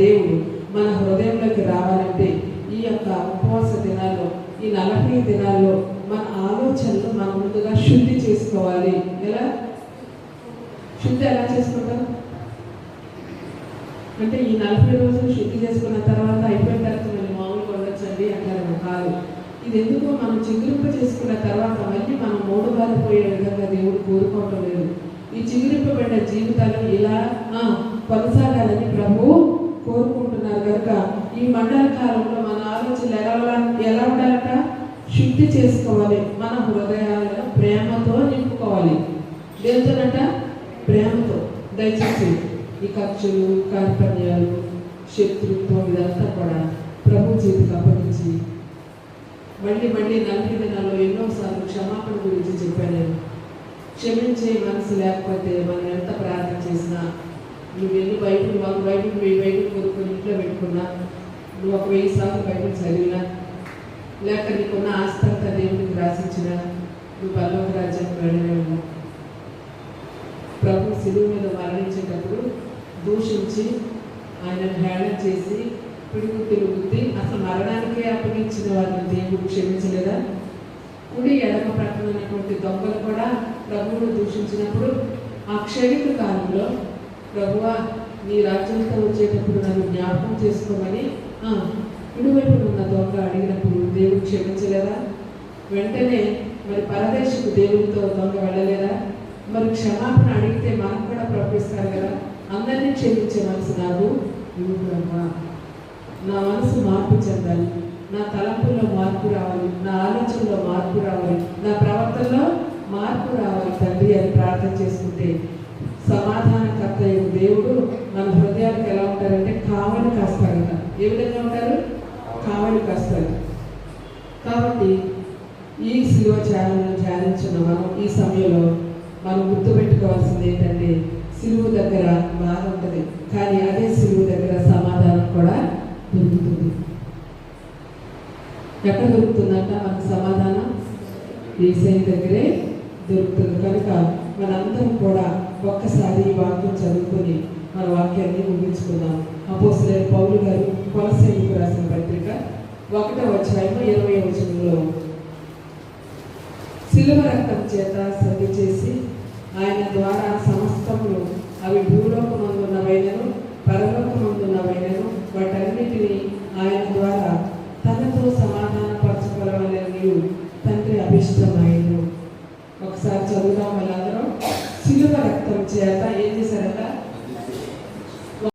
దేవుడు మన హృదయంలోకి రావాలంటే ఈ యొక్క ఉపవాస దినాల్లో, ఈ 40 దినాల్లో మన ఆలోచనలు మనం ముందుగా శుద్ధి చేసుకోవాలి. ఎలా శుద్ధి ఎలా చేసుకుంటాం అంటే ఈ 40 రోజులు శుద్ధి చేసుకున్న తర్వాత అయిపోయిన తర్వాత మళ్ళీ మామూలుగా ఉండొచ్చండి అంటారు. కాదు, ఇది ఎందుకో మనం చిగురింప చేసుకున్న తర్వాత మళ్ళీ మనం మూడుబారిపోయే విధంగా దేవుడు కోరుకోవటం లేదు. ఈ చిగురింపబడిన జీవితాలు ఇలా కొనసాగాలని ప్రభువు కోరుకుంటున్నారు. కనుక ఈ మండల కాలంలో మన ఆలోచనలు ఎలా ఉండాలంట? శుద్ధి చేసుకోవాలి. మన హృదయాలను ప్రేమతో నింపుకోవాలి. దేనితోనంట? ప్రేమతో. దయచేసి ఈ ఖర్చులు, కార్పణ్యాలు, శత్రుత్వం ఇదంతా కూడా ప్రభు చేతికి అప్పగించి మళ్ళీ 40 దినాల్లో ఎన్నోసార్లు క్షమాపణ గురించి చెప్పాను. క్షమించే మనసు లేకపోతే మనం ఎంత ప్రార్థన చేసినా, నువ్వు ఎన్ని బైబిల్ 1 బైబిల్ 1000 బైబిల్ కొనుక్కొని ఇంట్లో పెట్టుకున్నా, నువ్వు ఒక 1000 సార్లు బైబిల్ చదివినా, లేక నీకున్న ఆస్తంతా దేవుడికి రాసించిన, నువ్వు పరలోక రాజ్యానికి వెళ్ళనే ఉన్నావు. ప్రభు శిలువ మీద మరణించేటప్పుడు దూషించి ఆయనను హేళన చేసి పిడుగుతులు గుద్ది అసలు మరణానికే అప్పగించిన వారిని దేవుడు క్షమించలేదా? కుడి ఎడమ ప్రక్కన ఉన్నటువంటి దొంగలు కూడా ప్రభువును దూషించినప్పుడు ఆ క్షణిక కాలంలో ప్రభువా నీ రాజ్యంతో వచ్చేటప్పుడు నన్ను జ్ఞాపకం చేసుకోమని కుడివైపు ఉన్న దొంగ అడిగినప్పుడు దేవుడు క్షమించలేదా? వెంటనే మరి పరదేశకు దేవుడితో దొంగ వెళ్ళలేదా? మరి క్షమాపణ అడిగితే మనకు కూడా ప్రవర్తిస్తారు కదా. అందరినీ క్షమించే మనసు నాకు ఇవ్వు బ్రహ్మ. నా మనసు మార్పు చెందాలి, నా తలంపుల్లో మార్పు రావాలి, నా ఆలోచనలో మార్పు రావాలి, నా ప్రవర్తనలో మార్పు రావాలి తండ్రి అని ప్రార్థన చేసుకుంటే సమాధానకర్త దేవుడు మన హృదయాలకు ఎలా ఉంటారంటే కావలి కాస్తారు కదా. ఏ విధంగా ఉంటారు? కావలి కాస్తారు. కాబట్టి ఈ శిలువ ఛానల్ను ధ్యానించిన మనం ఈ సమయంలో మనం గుర్తుపెట్టుకోవాల్సింది ఏంటంటే శిలువ దగ్గర బాధ ఉంటుంది, కానీ అదే శిలువ దగ్గర సమాధానం కూడా దొరుకుతుంది. ఎక్కడ దొరుకుతుందంట మనకు సమాధానం? యేసయ్య దగ్గరే దొరుకుతుంది. కనుక మనందరం కూడా ఒక్కసారి ఈ వాక్యం చదువుకొని మన వాక్యాన్ని ముగించుకుందాం. అపోస్తలుడైన పౌలు గారు కొలస్సీయులకు రాసిన పత్రిక 1వ అధ్యాయం 20వ వచనంలో శిలువ రక్తం చేత సంధి చేసి ఆయన ద్వారా సమస్తములు అవి భూలోకమందున్నవైనను